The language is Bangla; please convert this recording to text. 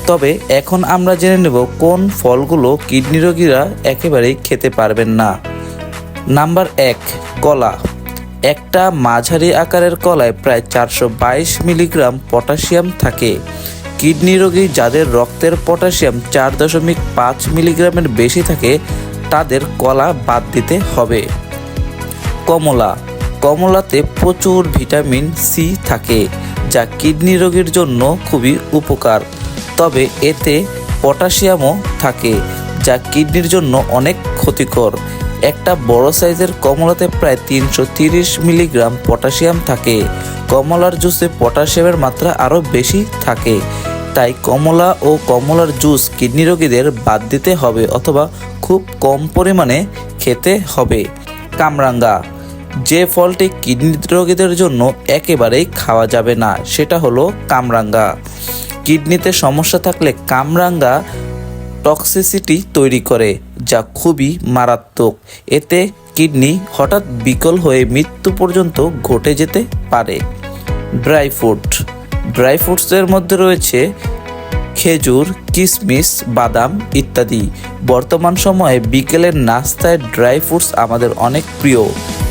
তবে এখন আমরা জেনে নেব কোন ফলগুলো কিডনি রোগীরা একেবারেই খেতে পারবেন না। নাম্বার 1, কলা। একটা মাঝারি আকারের কলায় প্রায় 422 মিলিগ্রাম পটাশিয়াম থাকে। কিডনি রোগী যাদের রক্তের পটাশিয়াম 4.5 মিলিগ্রামের বেশি থাকে তাদের কলা বাদ দিতে হবে। কমলা। কমলাতে প্রচুর ভিটামিন সি থাকে যা কিডনি রোগীর জন্য খুবই উপকার। তবে এতে পটাশিয়ামও থাকে যা কিডনির জন্য অনেক ক্ষতিকর। একটা বড় সাইজের কমলাতে প্রায় 330 মিলিগ্রাম পটাশিয়াম থাকে। কমলার জুসে পটাশিয়ামের মাত্রা আরও বেশি থাকে। তাই কমলা ও কমলার জুস কিডনি রোগীদের বাদ দিতে হবে অথবা খুব কম পরিমাণে খেতে হবে। কামরাঙ্গা। যে ফলটি কিডনি রোগীদের জন্য একেবারেই খাওয়া যাবে না সেটা হলো কামরাঙ্গা। কিডনিতে সমস্যা থাকলে কামরাঙ্গা টক্সিসিটি তৈরি করে যা খুবই মারাত্মক। এতে কিডনি হঠাৎ বিকল হয়ে মৃত্যু পর্যন্ত ঘটে যেতে পারে। Dry fruit. ড্রাই ফ্রুটসের মধ্যে রয়েছে খেজুর, কিশমিশ, বাদাম ইত্যাদি। বর্তমান সময়ে বিকেলের নাস্তায় ড্রাই ফ্রুটস আমাদের অনেক প্রিয়।